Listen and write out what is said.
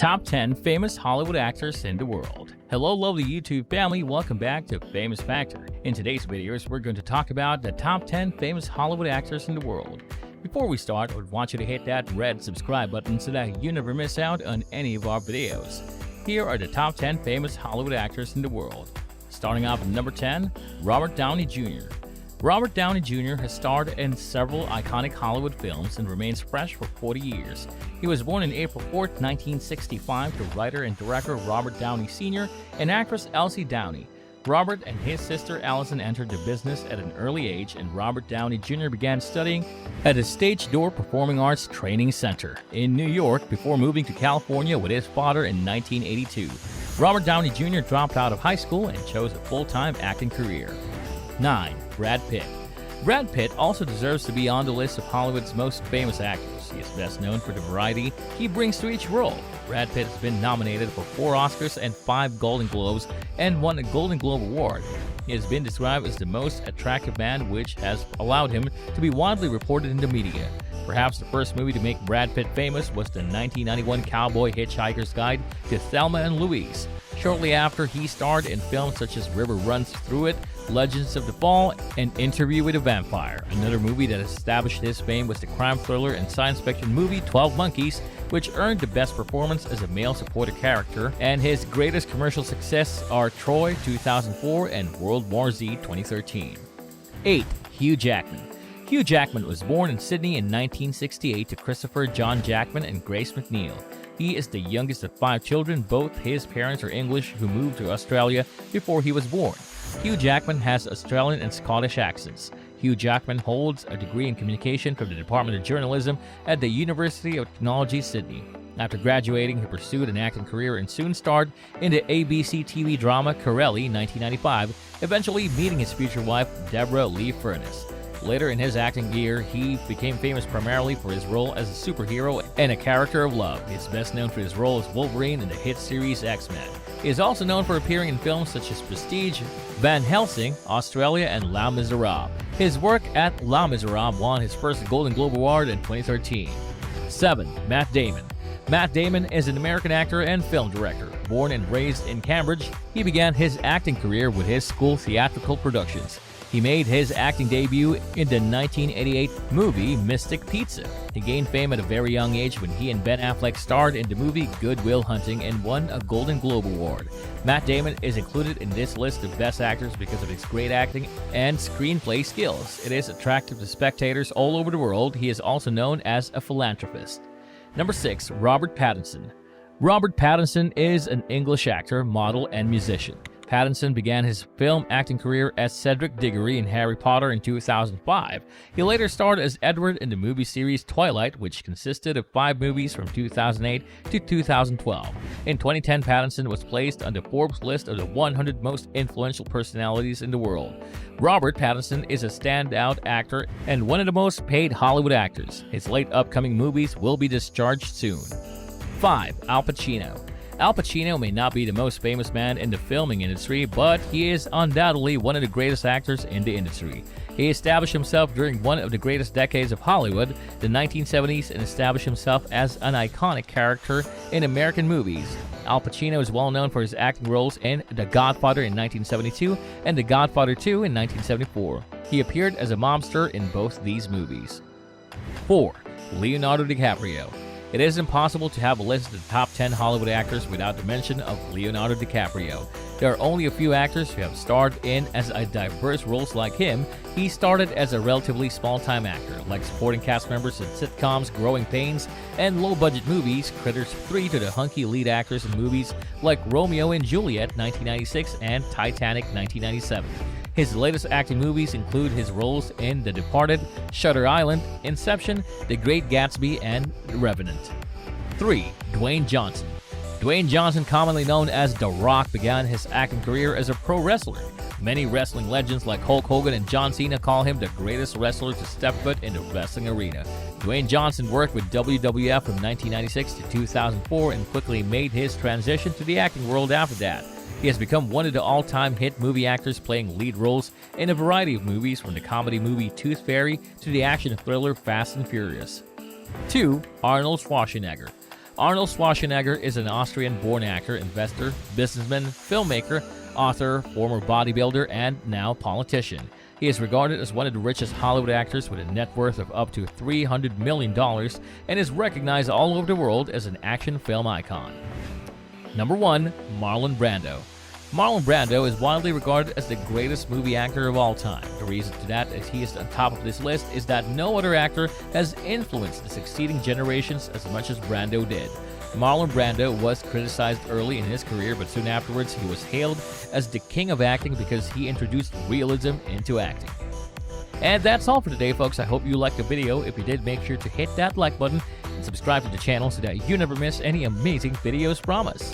Top 10 Famous Hollywood Actors in the World. Hello lovely YouTube family, welcome back to Famous Factor. In today's videos, we're going to talk about the top 10 famous Hollywood actors in the world. Before we start, I would want you to hit that red subscribe button so that you never miss out on any of our videos. Here are the top 10 famous Hollywood actors in the world. Starting off at number 10, Robert Downey Jr. Robert Downey Jr. has starred in several iconic Hollywood films and remains fresh for 40 years. He was born on April 4, 1965 to writer and director Robert Downey Sr. and actress Elsie Downey. Robert and his sister Allison entered the business at an early age, and Robert Downey Jr. began studying at the Stage Door Performing Arts Training Center in New York before moving to California with his father in 1982. Robert Downey Jr. dropped out of high school and chose a full-time acting career. 9. Brad Pitt. Brad Pitt also deserves to be on the list of Hollywood's most famous actors. He is best known for the variety he brings to each role. Brad Pitt has been nominated for 4 Oscars and 5 Golden Globes and won a Golden Globe Award. He has been described as the most attractive man, which has allowed him to be widely reported in the media. Perhaps the first movie to make Brad Pitt famous was the 1991 Cowboy Hitchhiker's Guide to Thelma and Louise. Shortly after, he starred in films such as River Runs Through It, Legends of the Fall, and Interview with a Vampire. Another movie that established his fame was the crime thriller and science fiction movie 12 Monkeys, which earned the best performance as a male supported character, and his greatest commercial success are Troy 2004 and World War Z 2013. 8. Hugh Jackman. Hugh Jackman was born in Sydney in 1968 to Christopher John Jackman and Grace McNeil. He is the youngest of 5 children. Both his parents are English who moved to Australia before he was born. Hugh Jackman has Australian and Scottish accents. Hugh Jackman holds a degree in communication from the Department of Journalism at the University of Technology, Sydney. After graduating, he pursued an acting career and soon starred in the ABC TV drama Corelli 1995, eventually meeting his future wife, Deborah Lee Furness. Later in his acting career, he became famous primarily for his role as a superhero and a character of love. He is best known for his role as Wolverine in the hit series X-Men. He is also known for appearing in films such as Prestige, Van Helsing, Australia, and Les Miserables. His work at Les Miserables won his first Golden Globe Award in 2013. 7. Matt Damon. Matt Damon is an American actor and film director. Born and raised in Cambridge, he began his acting career with his school theatrical productions. He made his acting debut in the 1988 movie Mystic Pizza. He gained fame at a very young age when he and Ben Affleck starred in the movie Good Will Hunting and won a Golden Globe Award. Matt Damon is included in this list of best actors because of his great acting and screenplay skills. It is attractive to spectators all over the world. He is also known as a philanthropist. Number 6. Robert Pattinson. Robert Pattinson is an English actor, model, and musician. Pattinson began his film acting career as Cedric Diggory in Harry Potter in 2005. He later starred as Edward in the movie series Twilight, which consisted of 5 movies from 2008 to 2012. In 2010, Pattinson was placed on the Forbes list of the 100 most influential personalities in the world. Robert Pattinson is a standout actor and one of the most paid Hollywood actors. His late upcoming movies will be discharged soon. 5. Al Pacino. Al Pacino may not be the most famous man in the filming industry, but he is undoubtedly one of the greatest actors in the industry. He established himself during one of the greatest decades of Hollywood, the 1970s, and established himself as an iconic character in American movies. Al Pacino is well known for his acting roles in The Godfather in 1972 and The Godfather 2 in 1974. He appeared as a mobster in both these movies. 4. Leonardo DiCaprio. It is impossible to have a list of the top 10 Hollywood actors without the mention of Leonardo DiCaprio. There are only a few actors who have starred in as diverse roles like him. He started as a relatively small-time actor, like supporting cast members in sitcoms Growing Pains and low-budget movies Critters 3 to the hunky lead actors in movies like Romeo and Juliet 1996 and Titanic 1997. His latest acting movies include his roles in The Departed, Shutter Island, Inception, The Great Gatsby, and The Revenant. 3. Dwayne Johnson. Dwayne Johnson, commonly known as The Rock, began his acting career as a pro wrestler. Many wrestling legends like Hulk Hogan and John Cena call him the greatest wrestler to step foot in the wrestling arena. Dwayne Johnson worked with WWF from 1996 to 2004 and quickly made his transition to the acting world after that. He has become one of the all-time hit movie actors, playing lead roles in a variety of movies, from the comedy movie Tooth Fairy to the action thriller Fast and Furious. 2. Arnold Schwarzenegger. Arnold Schwarzenegger is an Austrian-born actor, investor, businessman, filmmaker, author, former bodybuilder, and now politician. He is regarded as one of the richest Hollywood actors with a net worth of up to $300 million and is recognized all over the world as an action film icon. Number 1. Marlon Brando. Marlon Brando is widely regarded as the greatest movie actor of all time. The reason to that is he is on top of this list is that no other actor has influenced the succeeding generations as much as Brando did. Marlon Brando was criticized early in his career, but soon afterwards he was hailed as the king of acting because he introduced realism into acting. And that's all for today, folks. I hope you liked the video. If you did, make sure to hit that like button and subscribe to the channel so that you never miss any amazing videos from us.